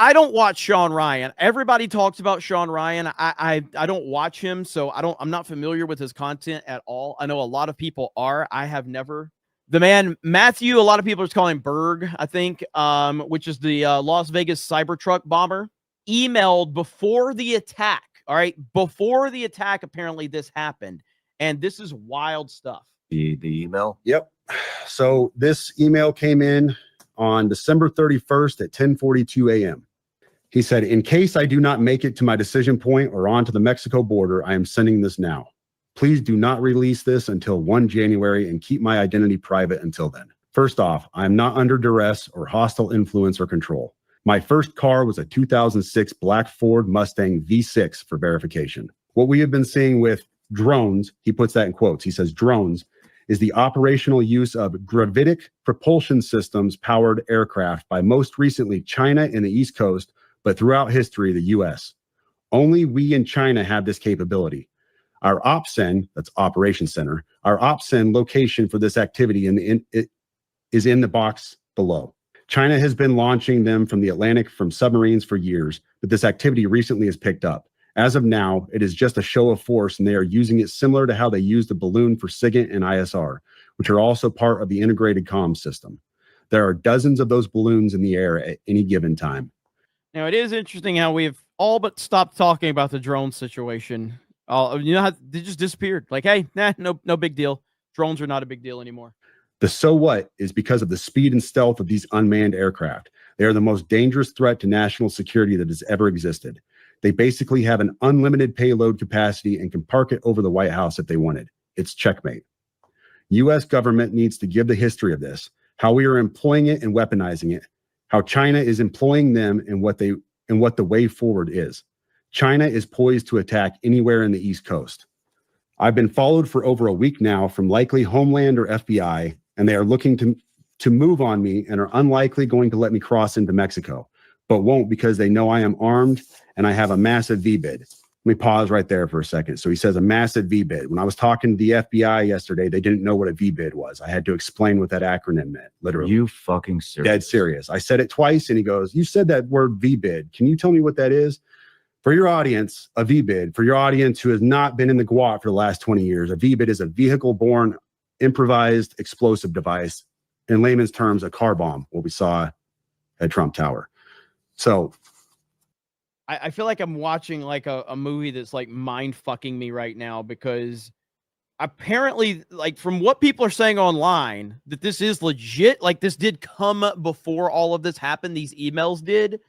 I don't watch Shawn Ryan. Everybody talks about Shawn Ryan. I don't watch him, so I'm not familiar with his content at all. I know a lot of people are. I have never. The man Matthew, a lot of people just call him Berg, I think, which is the Las Vegas Cybertruck bomber, emailed before the attack. All right, before the attack, apparently this happened, and this is wild stuff. The email. Yep. So this email came in on December 31st at 10:42 a.m. He said, in case I do not make it to my decision point or onto the Mexico border, I am sending this now. Please do not release this until 1 January and keep my identity private until then. First off, I am not under duress or hostile influence or control. My first car was a 2006 black Ford Mustang V6 for verification. What we have been seeing with drones, he puts that in quotes, he says drones, is the operational use of gravitic propulsion systems powered aircraft by most recently China and the East Coast, but throughout history, the US. Only we in China have this capability. Our OPSEN, that's Operations Center, our OPSEN location for this activity is in the box below. China has been launching them from the Atlantic from submarines for years, but this activity recently has picked up. As of now, it is just a show of force, and they are using it similar to how they used a balloon for SIGINT and ISR, which are also part of the integrated comms system. There are dozens of those balloons in the air at any given time. Now, it is interesting how we've all but stopped talking about the drone situation. You know how they just disappeared. Like, hey, no big deal. Drones are not a big deal anymore. The so what is because of the speed and stealth of these unmanned aircraft. They are the most dangerous threat to national security that has ever existed. They basically have an unlimited payload capacity and can park it over the White House if they wanted. It's checkmate. U.S. government needs to give the history of this, how we are employing it and weaponizing it, how China is employing them and what the way forward is. China is poised to attack anywhere in the East Coast. I've been followed for over a week now from likely Homeland or FBI, and they are looking to move on me and are unlikely going to let me cross into Mexico, but won't because they know I am armed and I have a massive VBIED. Let me pause right there for a second. So he says a massive VBIED. When I was talking to the FBI yesterday, they didn't know what a VBIED was. I had to explain what that acronym meant, literally. You fucking serious? Dead serious. I said it twice and he goes, you said that word VBIED. Can you tell me what that is? For your audience, a VBIED, for your audience who has not been in the GWOT for the last 20 years, a VBIED is a vehicle-borne improvised explosive device. In layman's terms, a car bomb, what we saw at Trump Tower. So I feel like I'm watching like a movie that's like mind fucking me right now, because apparently, like, from what people are saying online, that this is legit. Like, this did come before all of this happened. These emails did.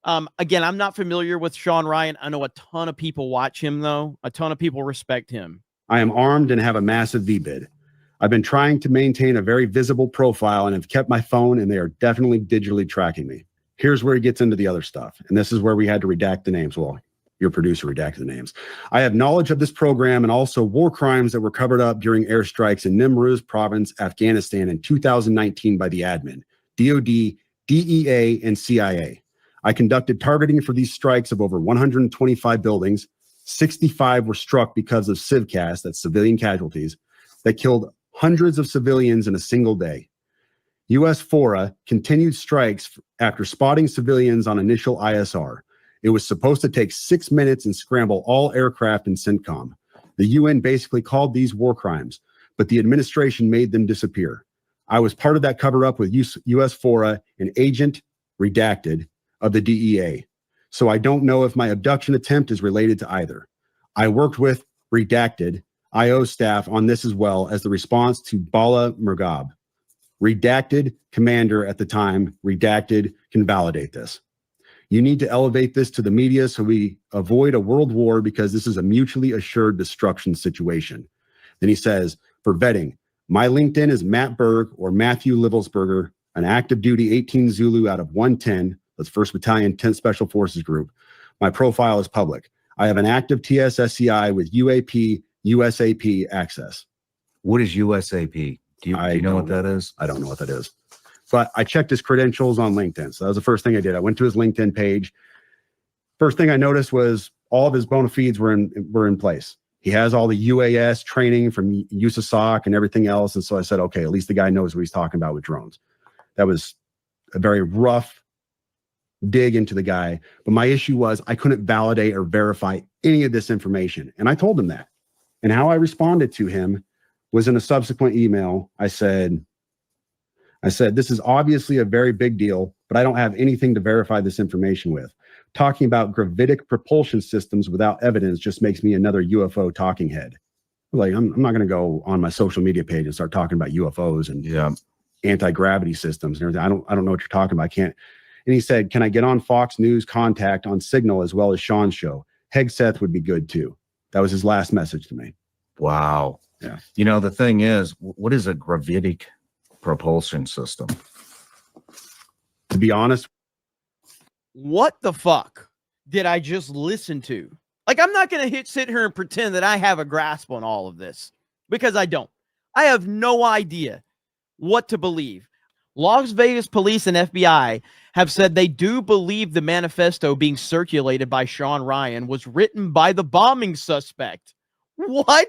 Again, I'm not familiar with Shawn Ryan. I know a ton of people watch him, though. A ton of people respect him. I am armed and have a massive VBIED. I've been trying to maintain a very visible profile and have kept my phone, and they are definitely digitally tracking me. Here's where he gets into the other stuff. And this is where we had to redact the names. Well, your producer redacted the names. I have knowledge of this program and also war crimes that were covered up during airstrikes in Nimruz province, Afghanistan in 2019 by the admin, DOD, DEA, and CIA. I conducted targeting for these strikes of over 125 buildings. 65 were struck because of civcas, that's civilian casualties, that killed hundreds of civilians in a single day. U.S. FORA continued strikes after spotting civilians on initial ISR. It was supposed to take 6 minutes and scramble all aircraft in CENTCOM. The UN basically called these war crimes, but the administration made them disappear. I was part of that cover-up with U.S. FORA, an agent, redacted, of the DEA. So I don't know if my abduction attempt is related to either. I worked with redacted IO staff on this as well as the response to Bala Murghab. Redacted commander at the time, redacted can validate this. You need to elevate this to the media so we avoid a world war, because this is a mutually assured destruction situation. Then he says, for vetting, my LinkedIn is Matt Berg or Matthew Livelsberger, an active duty 18 Zulu out of 110, that's 1st Battalion 10th Special Forces Group. My profile is public. I have an active TSSCI with UAP, USAP access. What is USAP? Do you know what that is? I don't know what that is. But I checked his credentials on LinkedIn. So that was the first thing I did. I went to his LinkedIn page. First thing I noticed was all of his bona fides were in place. He has all the UAS training from USASOC and everything else. And so I said, okay, at least the guy knows what he's talking about with drones. That was a very rough dig into the guy. But my issue was I couldn't validate or verify any of this information. And I told him that. And how I responded to him was in a subsequent email. I said, this is obviously a very big deal, but I don't have anything to verify this information with. Talking about gravitic propulsion systems without evidence just makes me another UFO talking head. Like, I'm not going to go on my social media page and start talking about UFOs and anti-gravity systems and everything. I don't know what you're talking about. I can't. And he said, can I get on Fox News Contact on Signal as well as Sean's show? Hegseth would be good too. That was his last message to me. Wow. Yeah. You know, the thing is, what is a gravitic propulsion system? To be honest, what the fuck did I just listen to? Like, I'm not going to sit here and pretend that I have a grasp on all of this, because I don't. I have no idea what to believe. Las Vegas police and FBI have said they do believe the manifesto being circulated by Shawn Ryan was written by the bombing suspect. What?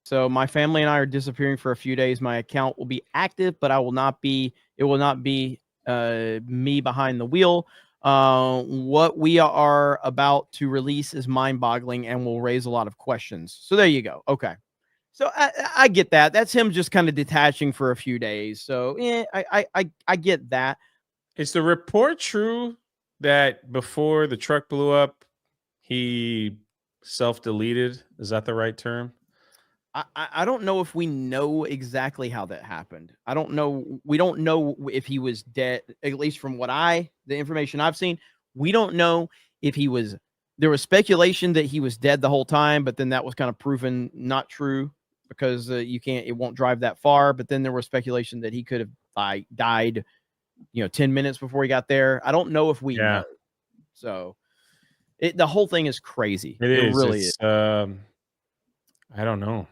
So my family and I are disappearing for a few days. My account will be active, but it will not be me behind the wheel. What we are about to release is mind-boggling and will raise a lot of questions. So there you go. Okay. So I get that. That's him just kind of detaching for a few days. So yeah, I get that. Is the report true that before the truck blew up, he self-deleted? Is that the right term? I don't know if we know exactly how that happened. I don't know. We don't know if he was dead, at least from the information I've seen. We don't know if he was, there was speculation that he was dead the whole time, but then that was kind of proven not true because it won't drive that far. But then there was speculation that he could have died, 10 minutes before he got there. I don't know if we know. So the whole thing is crazy. It really is. I don't know.